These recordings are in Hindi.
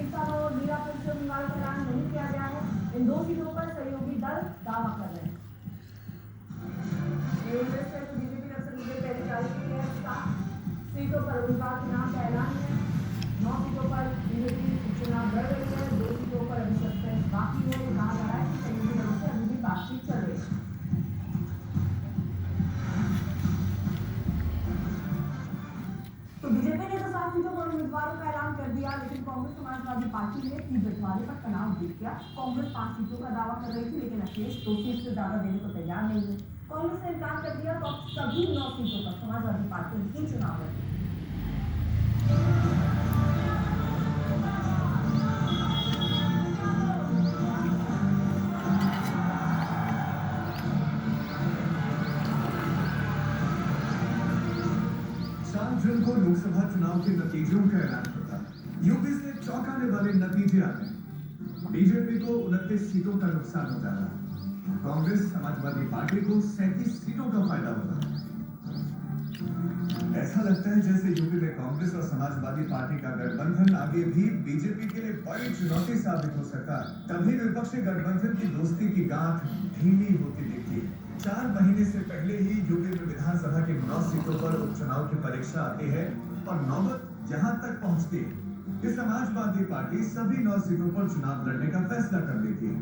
टीकमगढ़ और मीरापुर से उम्मीदवारों का ऐलान नहीं किया गया है। इन 2 सीटों पर सहयोगी दल दावा कर रहे हैं। बीजेपी की तरफ से मुझे पहली तारीख के लिए 7 सीटों पर उम्मीदवार के नाम का ऐलान है। 9 सीटों पर बीजेपी चुनाव लड़ रही है। 2 सीटों पर अभी सस्पेंस बाकी है। कहा जा रहा है कि सहयोगी दलों से अभी भी बातचीत चल रही है। तो बीजेपी ने तो 7 सीटों पर उम्मीदवारों का ऐलान कर दिया, लेकिन कांग्रेस समाजवादी पार्टी ने सीट बंटवारे पर तनाव जीत गया। कांग्रेस 5 सीटों का दावा कर रही थी, लेकिन अखिलेश 2 सीट से ज्यादा देने को तैयार नहीं है। कांग्रेस ने इनकार कर दिया, तो अब सभी 9 सीटों पर समाजवादी पार्टी ही चुनाव लड़ी। जून को लोकसभा चुनाव के नतीजों का ऐलान होता है। यूपी से चौंकाने वाले नतीजे आते हैं। बीजेपी को 29 सीटों का नुकसान होता है। कांग्रेस समाजवादी पार्टी को 37 सीटों का फायदा होता है। ऐसा लगता है जैसे यूपी में कांग्रेस और समाजवादी पार्टी का गठबंधन आगे भी बीजेपी के लिए बड़ी चुनौती साबित हो सका। तभी विपक्षी गठबंधन की दोस्ती की गांठ ढीली होती दिखती है। 4 महीने से पहले ही यूपी में विधानसभा की 9 सीटों पर उपचुनाव की परीक्षा आती है और नौबत यहां तक पहुंचती है कि समाजवादी पार्टी सभी 9 सीटों पर चुनाव लड़ने का फैसला कर लेती है।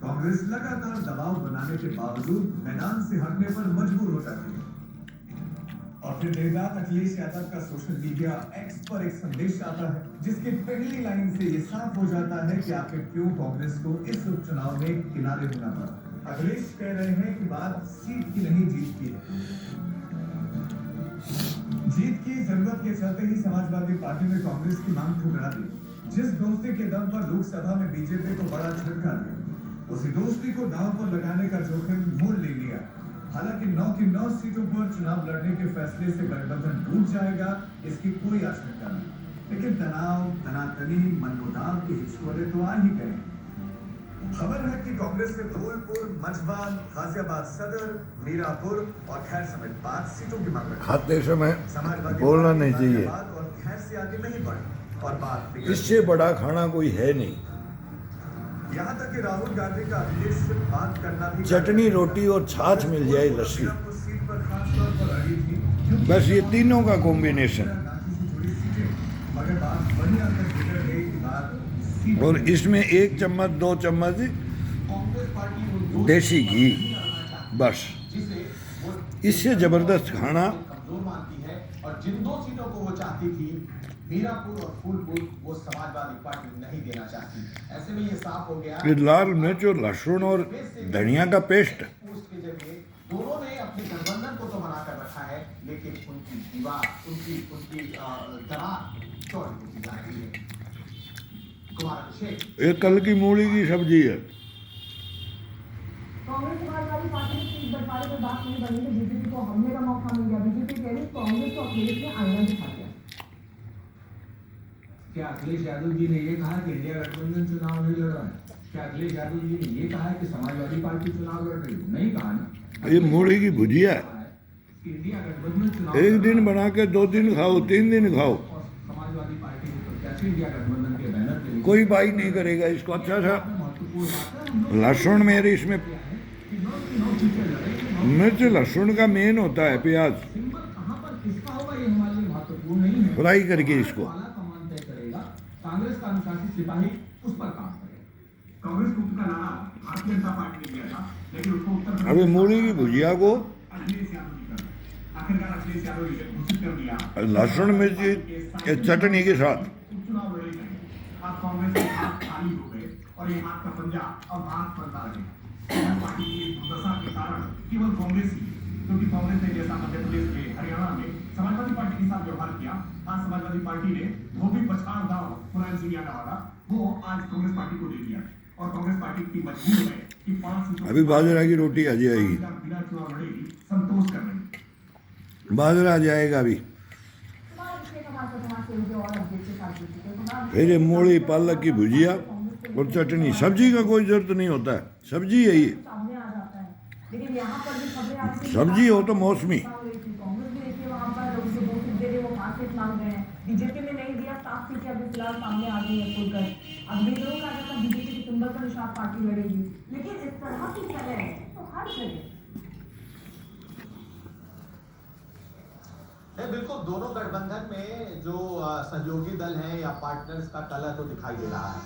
कांग्रेस लगातार दबाव बनाने के बावजूद मैदान से हटने पर मजबूर हो जाती है। और फिर देर रात अखिलेश यादव का सोशल मीडिया एक्स पर एक संदेश आता है, जिसकी पहली लाइन से ये साफ हो जाता है कि आखिर क्यों कांग्रेस को इस उपचुनाव में किनारे होना पड़ा। अखिलेश कह रहे हैं कि बात सीट की नहीं, जीत की है। जीत की जरूरत के चलते ही समाजवादी पार्टी ने कांग्रेस की मांग ठुकरा दी। जिस दोस्ती के दम पर लोकसभा में बीजेपी को बड़ा झटका दिया, उसी दोस्ती को दांव पर लगाने का जोखिम मोल ले लिया। हालांकि 9 की 9 सीटों पर चुनाव लड़ने के फैसले से गठबंधन टूट जाएगा, इसकी कोई आशंका नहीं। लेकिन तनाव, तनातनी, मनमुटाव के हिचकोले तो आ ही गए। खबर है कि कांग्रेस ने धौलपुर, मझवा, गाजियाबाद सदर, मीरापुर और खैर समेत 5 सीटों की मांग रखी। खाते समय बोलना नहीं चाहिए। और खैर से आगे नहीं बढ़ी और बात इससे बड़ा खाना कोई है नहीं। यहाँ तक कि राहुल गांधी का अखिलेश से बात करना भी चटनी, रोटी और छाछ मिल जाए, लस्सी, सीट पर खास तौर पर अड़ी थी। बस ये तीनों का कॉम्बिनेशन। मगर बात वही अंदर बिगड़ गई कि बात और इसमें 1 चम्मच 2 चम्मच देसी घी, बस। इससे जबरदस्त खाना। कमजोर मानती है और जिन 2 सीटों को वो चाहती थी, मीरापुर और फूलपुर, वो समाजवादी पार्टी नहीं देना चाहती। ऐसे में ये साफ हो गया कि लाल मिर्च और लहसुन और धनिया का पेस्ट। पोस्ट के जरिए दोनों ने अपने गठबंधन को तो मना कर रखा है, लेकिन उनकी दीवार, उनकी दरार चौड़ी होती जा रही है। ये कल की मूली की सब्जी है। कांग्रेस समाजवादी पार्टी ने सीट बंटवारे पर बात नहीं बनी, तो बीजेपी को हमले का मौका मिल गया। बीजेपी कह रही कांग्रेस को अखिलेश ने आईना दिखा दिया। क्या अखिलेश यादव जी ने ये कहा कि इंडिया गठबंधन चुनाव नहीं लड़ रहा है? क्या अखिलेश यादव जी ने ये कहा है कि समाजवादी पार्टी चुनाव लड़ रही है? नहीं कहा ना। ये मूली की भुजिया है। इंडिया गठबंधन चुनाव एक दिन बना के 2 दिन खाओ, 3 दिन खाओ, और समाजवादी पार्टी के प्रत्याशी इंडिया गठबंधन के बैनर पे कोई बाई नहीं करेगा इसको। अच्छा सा महत्वपूर्ण बात है। लहसुन मेरे इसमें कि 9 सीटें लड़े, मिर्च लहसुन का मेन होता है, प्याज सिंबल कहां पर किसका होगा ये हमारे लिए महत्वपूर्ण नहीं है। फ्राई करके इसको। आला कमान तय करेगा, कांग्रेस का अनुशासित सिपाही उस पर काम करेगा। कांग्रेस मुक्त का नारा भारतीय जनता पार्टी ने दिया था, लेकिन उसको उत्तर अभी मूली की भुजिया को अखिलेश यादव ने कर दिया। आखिरकार अखिलेश यादव ने घोषित कर दिया लहसुन मिर्च के चटनी के साथ। उपचुनाव लड़े जाएंगे। अब कांग्रेस के हाथ खाली हो गए और ये हाथ का पंजा अब हाथ बनता रहेगा। पार्टी की दुर्दशा के कारण केवल कांग्रेस ही, क्योंकि कांग्रेस ने जैसा मध्य प्रदेश में, हरियाणा में समाजवादी पार्टी के साथ व्यवहार किया, आज समाजवादी पार्टी ने धोबी पछाड़ दाव मुलायम सिंह यादव वाला वो आज कांग्रेस पार्टी को दे दिया और कांग्रेस पार्टी की मजबूर है कि 5 सीटों अभी बाजरा की रोटी आ जाएगी, बिना चुनाव लड़ेगी, संतोष कर रही। बाजरा आ जाएगा अभी। फिर ये मूली, पालक की भुजिया और चटनी। सब्जी का कोई जरूरत नहीं होता है, सब्जी है ये। सब्जी हो तो मौसमी। सीट मांग रहे हैं, बीजेपी में नहीं दिया, 7 सीटें अभी फिलहाल सामने आ गई है खुलकर। अब विद्रोह का जैसा बीजेपी के सिंबल पर निशान पार्टी लड़ेगी, लेकिन इस तरह की तरह है तो हर जगह नहीं, बिल्कुल दोनों गठबंधन में जो सहयोगी दल हैं या पार्टनर्स का कलह तो दिखाई दे रहा है।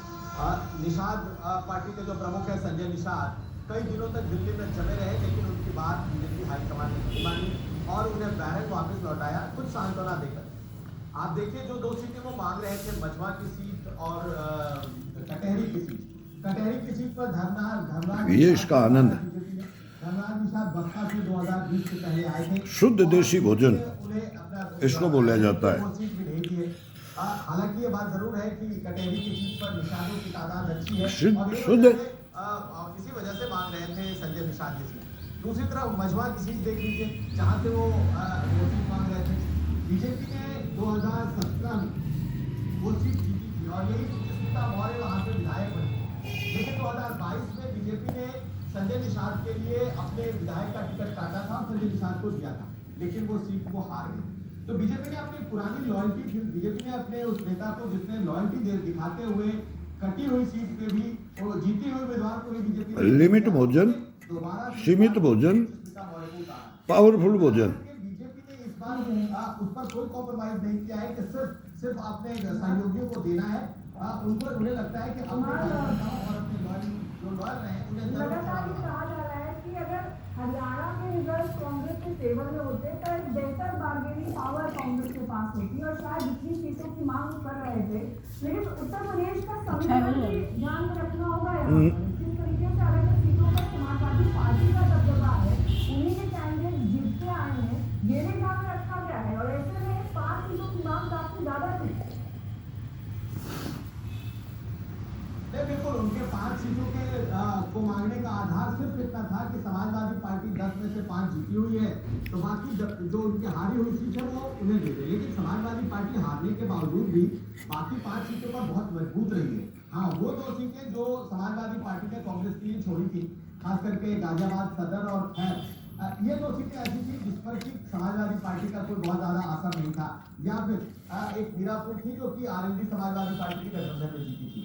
निषाद पार्टी के जो प्रमुख है संजय निषाद कई दिनों तक दिल्ली में जमे रहे, लेकिन उनकी बात बीजेपी हाईकमान ने नहीं मानी और उन्हें बैरक वापस लौटाया कुछ सांत्वना देकर। आप देखिए जो 2 सीटें वो मांग रहे थे, मझवा की सीट और कटहरी की सीट। कटहरी की सीट पर धर्मराज ये इसका आनंद है। धर्मराज निषाद बसपा से 2020 से पहले आए थे। शुद्ध देसी भोजन उन्हें इसको बोला जाता है। वो सीट भी नहीं दिए। हालांकि ये बात जरूर है कि कटहरी की सीट पर निशानों की तादाद अच्छी है और इसी वजह से मांग रहे थे संजय निषाद की सीट। दूसरी तरफ मझवा की सीट देख लीजिए जहां से वो सीट मांग रहे थे। बीजेपी ने 2017 में वो सीट जीती थी और यही स्मिता मौर्य वहां से विधायक बनी, लेकिन 2022 में बीजेपी ने संजय निषाद के लिए अपने विधायक का टिकट काटा था, संजय निषाद को दिया था, लेकिन वो सीट वो हार गई। तो बीजेपी ने अपनी पुरानी लॉयल्टी, बीजेपी ने अपने उस नेता को जिसने लॉयल्टी दिखाते हुए कटी हुई सीट पे भी और जीती हुई उम्मीदवार को भी बीजेपी लिमिट भोजन, सीमित भोजन, पावरफुल भोजन। बीजेपी ने इस बार उस पर कोई कॉम्प्रोमाइज नहीं किया है कि सिर्फ अपने सहयोगियों को देना है। उन्हें लगता है कि अपने कार्यकर्ताओं और अपने जो लॉयल हैं उन्हें लगातार ये कहा जा रहा है कि अगर हरियाणा के रिजल्ट कांग्रेस के फेवर में होते तो एक बेहतर बार्गेनिंग पावर कांग्रेस के पास होती और शायद इतनी सीटों की मांग कर रहे थे, लेकिन उत्तर प्रदेश का संविधान भी ध्यान में रखना होगा यहाँ पर। जिस तरीके से अलग अलग सीटों पर समाजवादी पार्टी का दबदबा है, उन्हीं के कैंडिडेट जीतते आए हैं, ये भी ध्यान में रखा गया है और ऐसे में 5 सीटों की मांग काफी ज्यादा थी। बिल्कुल उनके 5 सीटों के को मांगने का आधार सिर्फ इतना था कि समाजवादी पार्टी 10 में से 5 जीती हुई है, तो बाकी जो उनकी हारी हुई सीट है वो उन्हें दे दे। लेकिन समाजवादी पार्टी हारने के बावजूद भी बाकी 5 सीटों पर बहुत मजबूत रही है। हाँ, वो 2 सीटें जो समाजवादी पार्टी ने कांग्रेस के लिए छोड़ी थी, खास करके गाजियाबाद सदर और खैर, ये 2 सीटें ऐसी थी जिस पर कि समाजवादी पार्टी का कोई बहुत ज्यादा असर नहीं था। या फिर एक मीरापुर थी जो कि आरएलडी समाजवादी पार्टी के गठबंधन में जीती थी।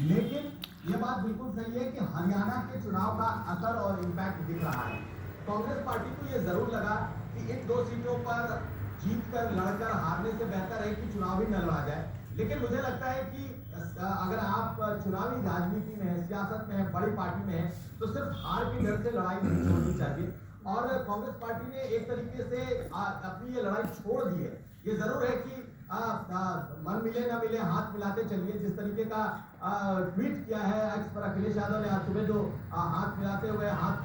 लेकिन ये बात बिल्कुल सही है कि हरियाणा के चुनाव का असर और इम्पैक्ट दिख रहा है। कांग्रेस पार्टी को ये जरूर लगा कि इन 2 सीटों पर जीतकर लड़कर हारने से बेहतर है कि चुनाव ही न लड़ा जाए। लेकिन मुझे लगता है कि अगर आप चुनावी राजनीति में है, सियासत में है, बड़ी पार्टी में है, तो सिर्फ हार के डर से लड़ाई नहीं छोड़नी चाहिए और कांग्रेस पार्टी ने एक तरीके से अपनी ये लड़ाई छोड़ दी है। ये जरूर है कि मन मिले ना मिले हाथ मिलाते चलिए। जिस तरीके का ट्वीट किया है एक्स पर अखिलेश यादव ने आज सुबह जो हाथ मिलाते हुए हाथ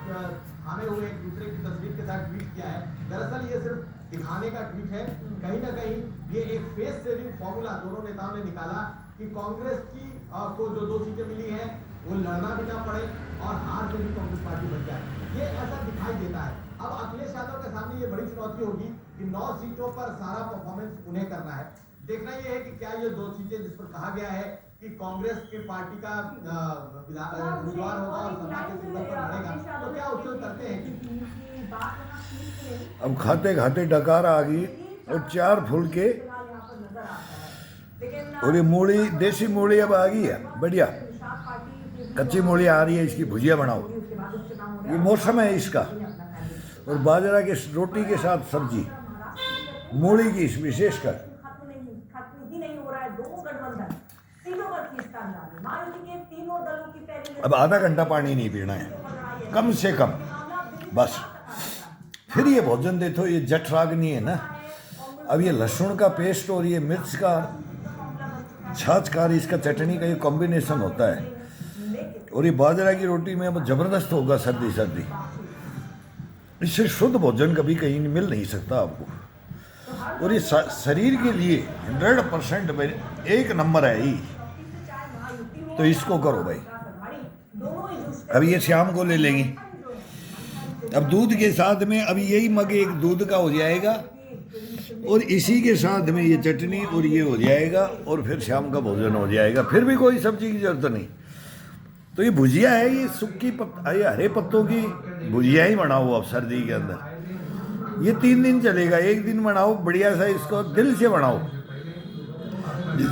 थामे हुए एक दूसरे की तस्वीर के साथ ट्वीट किया है, दरअसल ये सिर्फ दिखाने का ट्वीट है। कहीं ना कहीं ये एक फेस सेविंग फॉर्मूला दोनों नेताओं ने निकाला कि कांग्रेस की को जो 2 सीटें मिली है वो लड़ना भी ना पड़े और हार से भी कांग्रेस पार्टी बन जाए। ये ऐसा दिखाई देता है। अब अखिलेश यादव के सामने ये बड़ी चुनौती होगी कि 9 सीटों पर सारा परफॉर्मेंस उन्हें करना है। देखना ये है कि क्या ये 2 सीटें जिस पर कहा गया है कि कांग्रेस की पार्टी का उम्मीदवार होगा और सभा के सिंबल पर लड़ेगा, तो क्या उससे करते हैं कि अब खाते खाते डकार आ गई और 4 फुलके और ये मूली, देसी मूली अब आ गई है बढ़िया। कच्ची मूली आ रही है, इसकी भुजिया बनाओ, ये मौसम है इसका। और बाजरा की रोटी के साथ सब्जी, मूली की विशेषकर। अब आधा घंटा पानी नहीं पीना है कम से कम, बस। फिर ये भोजन दे तो ये जठराग्नि है ना। अब ये लहसुन का पेस्ट और ये मिर्च का छाछ का, इसका चटनी का ये कॉम्बिनेशन होता है और ये बाजरा की रोटी में अब जबरदस्त होगा सर्दी सर्दी। इससे शुद्ध भोजन कभी कहीं मिल नहीं सकता आपको और ये शरीर के लिए 100% एक नंबर है ही। तो इसको करो भाई। अब ये शाम को ले लेंगे। अब दूध के साथ में अब यही मग एक दूध का हो जाएगा और इसी के साथ में ये चटनी और ये हो जाएगा और फिर शाम का भोजन हो जाएगा। फिर भी कोई सब्जी की जरूरत नहीं। तो ये भुजिया है, ये सूखी ये हरे पत्तों की भुजिया ही बनाओ अब सर्दी के अंदर। ये 3 दिन चलेगा। एक दिन बनाओ बढ़िया सा, इसको दिल से बनाओ।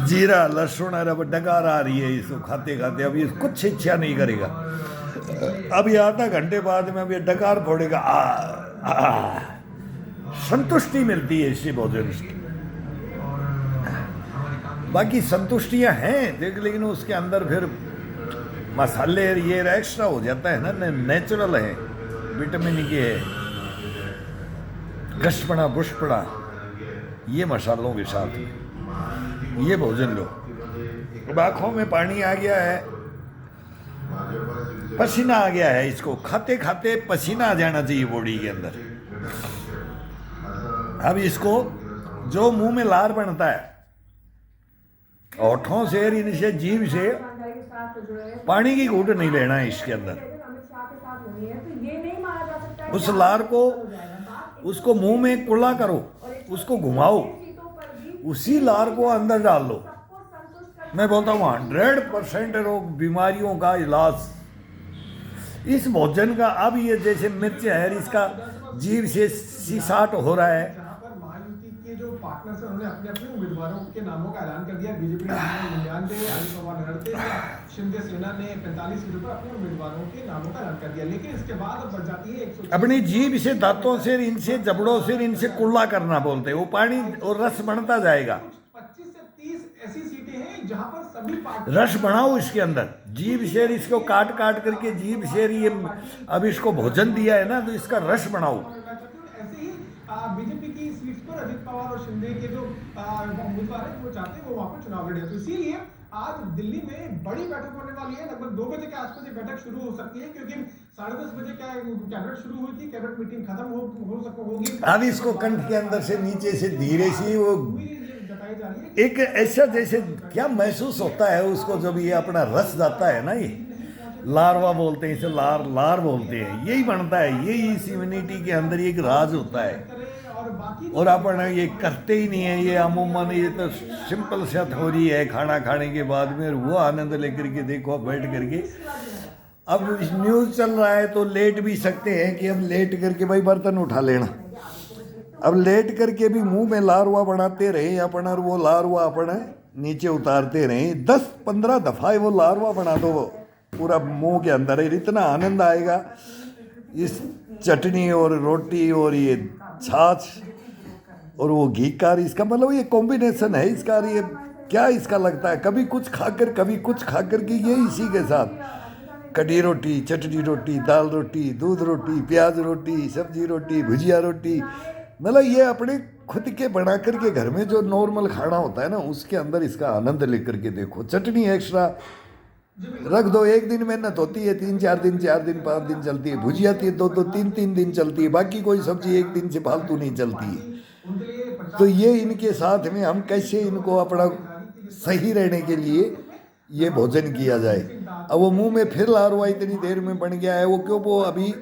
जीरा लहसुन और अब डकार आ रही है इसको खाते खाते, अब ये कुछ इच्छा नहीं करेगा। अब ये आधा घंटे बाद में अब ये डकार फोड़ेगा, संतुष्टि मिलती है इससे भोजन से। बाकी संतुष्टियां हैं देख, लेकिन उसके अंदर फिर मसाले ये एक्स्ट्रा हो जाता है ना, नेचुरल है, विटामिन के है, गशपड़ा बुशपड़ा ये मसालों के साथ में ये भोजन लो। अब आँखों में पानी आ गया है, पसीना आ गया है, इसको खाते खाते पसीना आ जाना चाहिए बॉडी के अंदर। अब इसको जो मुंह में लार बनता है, होठों से, इनसे, जीभ से पानी की घूंट नहीं लेना है इसके अंदर। उस लार को, उसको मुंह में कुल्ला करो, उसको घुमाओ, उसी लार को अंदर डाल लो। मैं बोलता हूँ 100% रोग बीमारियों का इलाज इस भोजन का। अब ये जैसे मिर्च है, इसका जीभ से सिसाट हो रहा है। महायुति के जो पार्टनर्स हैं उन्होंने अपने अपने उम्मीदवारों के नामों का ऐलान कर दिया। बीजेपी ने 99, अजित पवार 38, शिंदे सेना ने 45 सीटों पर अपने उम्मीदवारों के नामों का ऐलान कर दिया। लेकिन इसके बाद अब बढ़ जाती है 100। अपनी जीभ से, दांतों से, इनसे, जबड़ों से इनसे कुल्ला करना बोलते हैं, वो पानी और रस बनता जाएगा। 25 से 30 ऐसी सीटें हैं जहां पर सभी पार्टी रस बनाओ इसके अंदर, जीभ से इसको काट काट करके जीभ से ये अब इसको भोजन दिया है ना, तो इसका रस बनाओ। ऐसे ही बीजेपी की सीट्स पर अजित पवार और शिंदे के जो उम्मीदवार हैं वो चाहते हैं वो वहां पर चुनाव लड़े। तो इसीलिए आज दिल्ली में बड़ी बैठक होने वाली है। लगभग 2 बजे के आसपास ये बैठक शुरू हो सकती है, क्योंकि 10:30 बजे कैबिनेट शुरू हुई थी। कैबिनेट मीटिंग खत्म होगी। अब इसको कंठ के अंदर से नीचे से धीरे से वो जताई जा रही है एक ऐसा जैसे क्या महसूस होता है उसको, जब ये अपना रस जाता है ना, ये लार्वा बोलते हैं इसे, लार बोलते हैं, यही बनता है। यही इस इम्यूनिटी के अंदर एक राज होता है। और अपन ये करते ही नहीं है, ये अमूमन ये तो सिंपल सा थोड़ी है खाना खाने के बाद में, वो आनंद लेकर के देखो बैठ करके। अब न्यूज़ चल रहा है तो लेट भी सकते हैं कि हम लेट करके भाई बर्तन उठा लेना। अब लेट करके भी मुंह में लारवा बनाते रहे अपन, और वो लारवा अपन नीचे उतारते रहे 10-15 दफ़ा वो लारवा बना दो पूरा मुंह के अंदर, इतना आनंद आएगा। इस चटनी और रोटी और ये छाछ और वो घी का, इसका मतलब ये कॉम्बिनेशन है इसका। ये क्या इसका लगता है, कभी कुछ खाकर कभी कुछ खाकर के, ये इसी के साथ कड़ी रोटी, चटनी रोटी, दाल रोटी, दूध रोटी, प्याज रोटी, सब्जी रोटी, भुजिया रोटी, मतलब ये अपने खुद के बना करके घर में जो नॉर्मल खाना होता है ना, उसके अंदर इसका आनंद लेकर के देखो। चटनी एक्स्ट्रा रख दो, एक दिन मेहनत होती है, 3-4 दिन, 4 दिन, 5 दिन चलती है। भुजिया 2-3 दिन चलती है, बाकी कोई सब्जी एक दिन से फालतू नहीं चलती है। तो ये इनके साथ में हम कैसे इनको अपना सही रहने के लिए ये भोजन किया जाए। अब वो मुंह में फिर लारवा इतनी देर में बन गया है, वो क्यों, वो अभी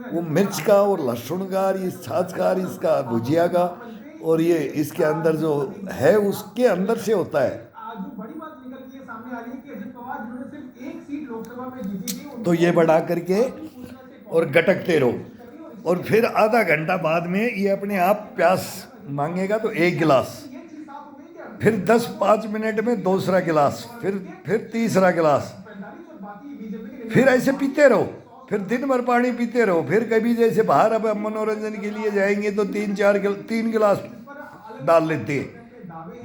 वो मिर्च का और लहसुन का और इस छाछ का और इसका भुजिया का और ये इसके अंदर जो है उसके अंदर से होता है। तो ये बढ़ा करके और गटकते रहो, और फिर आधा घंटा बाद में ये अपने आप प्यास मांगेगा तो 1 गिलास, फिर 10-5 मिनट में दूसरा गिलास, फिर तीसरा गिलास, फिर ऐसे पीते रहो, फिर दिन भर पानी पीते रहो। फिर कभी जैसे बाहर अब मनोरंजन के लिए जाएंगे तो 3 गिलास डाल लेते हैं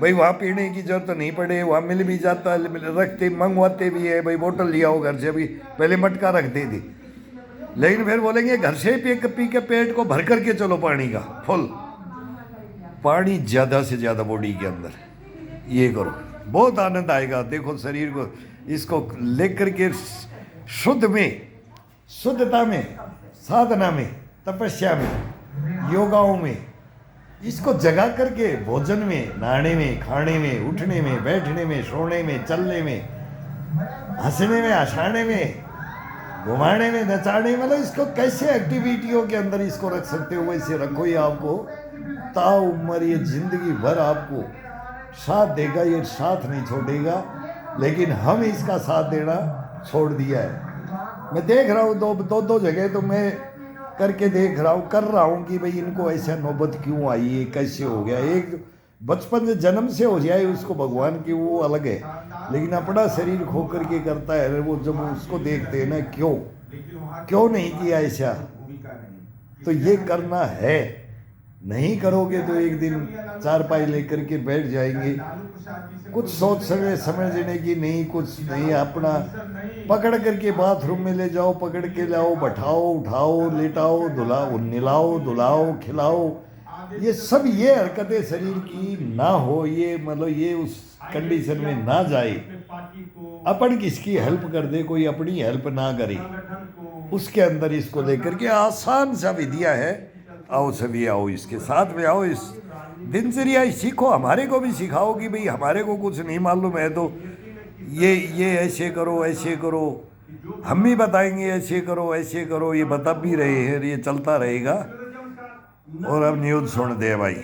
भाई, वहाँ पीने की जरूरत नहीं पड़े, वहाँ मिल भी जाता है, रखते मंगवाते भी है भाई, बोतल लिया हो घर से, अभी पहले मटका रखते थे, लेकिन फिर बोलेंगे घर से पी के पेट को भर करके चलो पानी का फुल, पानी ज़्यादा से ज़्यादा बॉडी के अंदर ये करो, बहुत आनंद आएगा। देखो शरीर को इसको लेकर के शुद्ध में, शुद्धता में, साधना में, तपस्या में, योगाओं में, इसको जगा करके भोजन में, नहाने में, खाने में, उठने में, बैठने में, सोने में, चलने में, हंसने में, हंसाने में, घुमाने में, नचाने में, मतलब इसको कैसे एक्टिविटियों के अंदर इसको रख सकते हो वैसे रखो। ये आपको ताउम्र ये जिंदगी भर आपको साथ देगा, ये साथ नहीं छोड़ेगा, लेकिन हम इसका साथ देना छोड़ दिया है। मैं देख रहा हूँ दो जगह तो मैं करके देख रहा हूँ, कर रहा हूँ कि भाई इनको ऐसा नौबत क्यों आई है, कैसे हो गया। एक बचपन से जन्म से हो जाए उसको भगवान की वो अलग है, लेकिन अपना शरीर खो करके करता है वो, जब उसको देखते हैं ना क्यों नहीं किया ऐसा, तो ये करना है। नहीं करोगे तो एक दिन चारपाई लेकर के बैठ जाएंगे, कुछ सोच समझने की नहीं, कुछ नहीं, अपना पकड़ करके बाथरूम में ले जाओ, पकड़ के लाओ, बैठाओ, उठाओ, लेटाओ, धुलाओ, निलाओ, धुलाओ, खिलाओ, ये सब ये हरकतें शरीर की ना हो, ये मतलब ये उस कंडीशन में ना जाए। अपन किसकी हेल्प कर दे, कोई अपनी हेल्प ना करे, उसके अंदर इसको लेकर के आसान सा विधिया है। आओ सभी आओ, इसके साथ में आओ, इस दिनचर्या सीखो, हमारे को भी सिखाओ कि भाई हमारे को कुछ नहीं मालूम है तो ये ऐसे करो, ऐसे करो, हम भी बताएंगे ऐसे करो, ये बता भी रहे हैं, ये चलता रहेगा। और अब न्यूज़ सुन दे भाई।